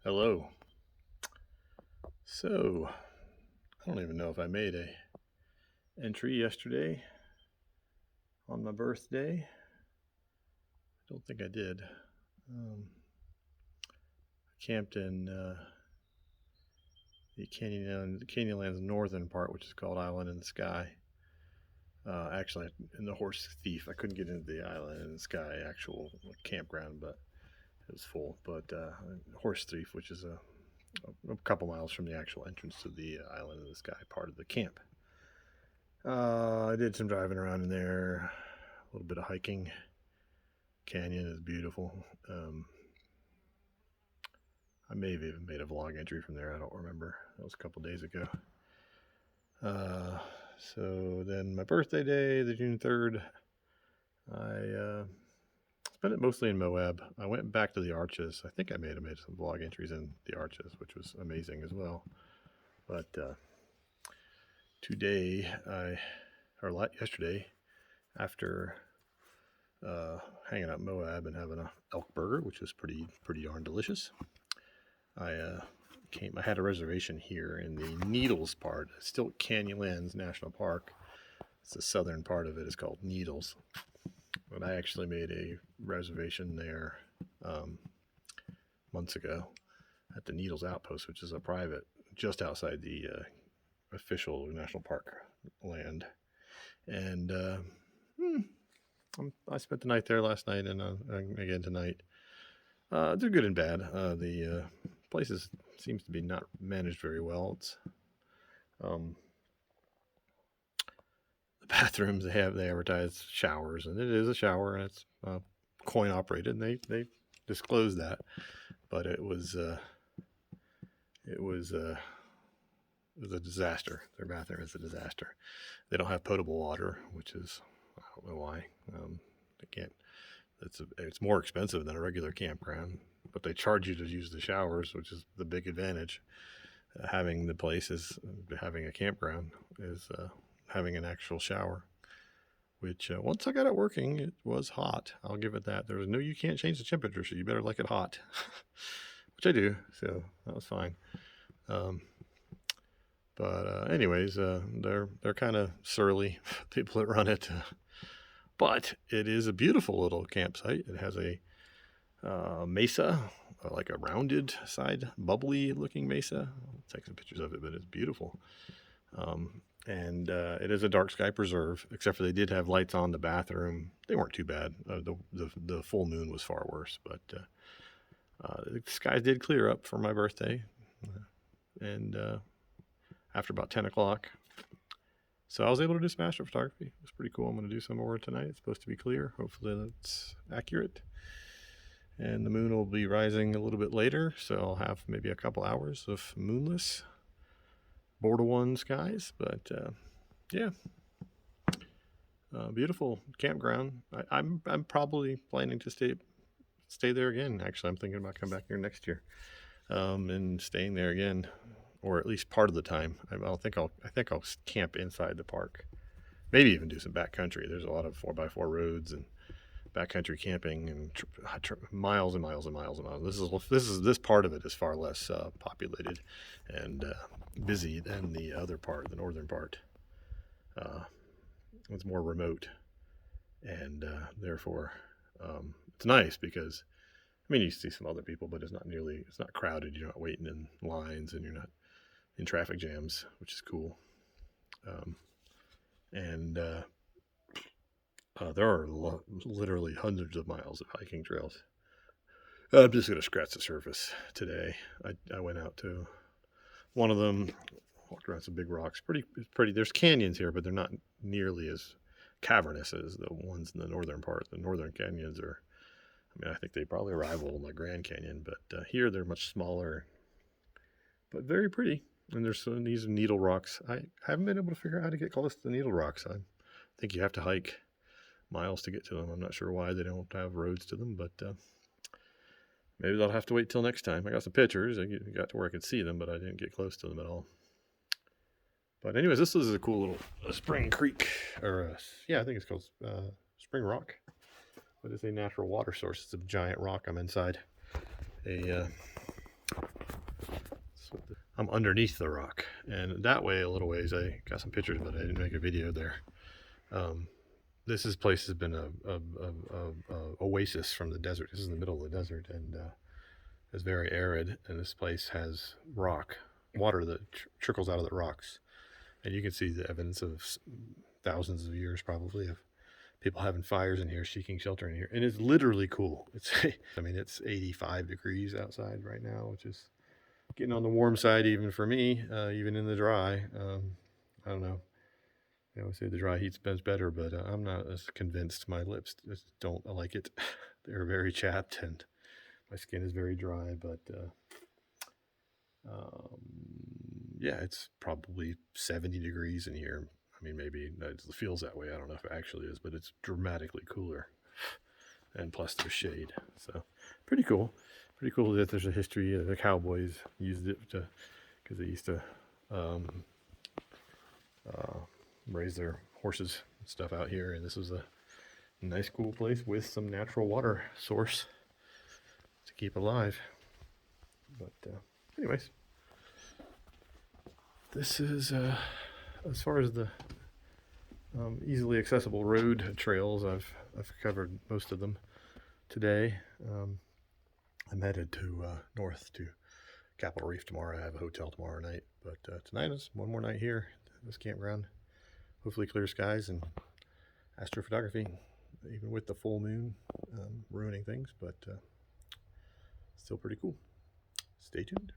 Hello. So, I don't even know if I made a entry yesterday on my birthday. I don't think I did. I camped in the Canyonlands northern part, which is called Island in the Sky. Actually, in the Horse Thief, I couldn't get into the Island in the Sky actual campground, but it was full. But Horse Thief, which is a couple miles from the actual entrance to the Island in the Sky part of the camp. I did some driving around in there, a little bit of hiking. Canyon is beautiful. I may have even made a vlog entry from there. I don't remember. That was a couple days ago. So then my birthday day, the June 3rd, I spent it mostly in Moab. I went back to the Arches. I think I made some vlog entries in the Arches, which was amazing as well. But yesterday, after hanging out in Moab and having a elk burger, which was pretty darn delicious, I had a reservation here in the Needles part. It's still Canyonlands National Park. It's the southern part of it. It's called Needles. But I actually made a reservation there months ago at the Needles Outpost, which is a private, just outside the official national park land. And I spent the night there last night and again tonight. They're good and bad. The place seems to be not managed very well. It's the bathrooms they advertise showers, and it is a shower, and it's coin operated, and they disclose that. But it was a disaster. Their bathroom is a disaster. They don't have potable water, which is, I don't know why. They can't. It's more expensive than a regular campground, but they charge you to use the showers, which is the big advantage. Having the place is having a campground is having an actual shower. Which once I got it working, it was hot. I'll give it that. There was no, you can't change the temperature, so you better like it hot, which I do. So that was fine. But anyways, they're kind of surly people that run it. But it is a beautiful little campsite. It has a mesa, like a rounded side, bubbly looking mesa. I'll take some pictures of it, but it's beautiful. And it is a dark sky preserve, except for they did have lights on the bathroom. They weren't too bad. The full moon was far worse, but the skies did clear up for my birthday, and after about 10 o'clock. So I was able to do some astrophotography. It was pretty cool. I'm going to do some more tonight. It's supposed to be clear. Hopefully that's accurate. And the moon will be rising a little bit later, so I'll have maybe a couple hours of moonless border one skies. But yeah, beautiful campground. I'm probably planning to stay there again. Actually, I'm thinking about coming back here next year and staying there again, or at least part of the time. I think I'll camp inside the park. Maybe even do some backcountry. There's a lot of 4x4 roads and backcountry camping and miles and miles and miles and miles. This part of it is far less populated and busy than the other part, the northern part. It's more remote, and therefore it's nice because you see some other people, but it's not crowded. You're not waiting in lines, and you're not in traffic jams, which is cool. And there are literally hundreds of miles of hiking trails. I'm just going to scratch the surface today. I went out to one of them, walked around some big rocks. Pretty. There's canyons here, but they're not nearly as cavernous as the ones in the northern part. The northern canyons are, I think they probably rival the Grand Canyon, but here they're much smaller, but very pretty. And there's these needle rocks. I haven't been able to figure out how to get close to the needle rocks. I think you have to hike miles to get to them. I'm not sure why they don't have roads to them, but maybe I'll have to wait till next time. I got some pictures. I got to where I could see them, but I didn't get close to them at all. But anyways, this is a cool little spring creek, or I think it's called Spring Rock. But it's a natural water source. It's a giant rock. I'm inside a I'm underneath the rock, and that way a little ways. I got some pictures, but I didn't make a video there. This place has been a oasis from the desert. This is in the middle of the desert, and it's very arid. And this place has water that trickles out of the rocks, and you can see the evidence of thousands of years, probably, of people having fires in here, seeking shelter in here, and it's literally cool. It's 85 degrees outside right now, which is getting on the warm side even for me, even in the dry. I don't know. I always say the dry heat's better, but I'm not as convinced. My lips just don't like it. They're very chapped, and my skin is very dry. But yeah, it's probably 70 degrees in here. I mean, maybe it feels that way. I don't know if it actually is, but it's dramatically cooler. And plus there's shade. So pretty cool. Pretty cool that there's a history. The cowboys used it because they used to raise their horses and stuff out here. And this was a nice, cool place with some natural water source to keep alive. But anyways, this is as far as the easily accessible road trails. I've covered most of them today. I'm headed to north to Capitol Reef tomorrow. I have a hotel tomorrow night, but tonight is one more night here at this campground. Hopefully clear skies and astrophotography, even with the full moon ruining things, but still pretty cool. Stay tuned.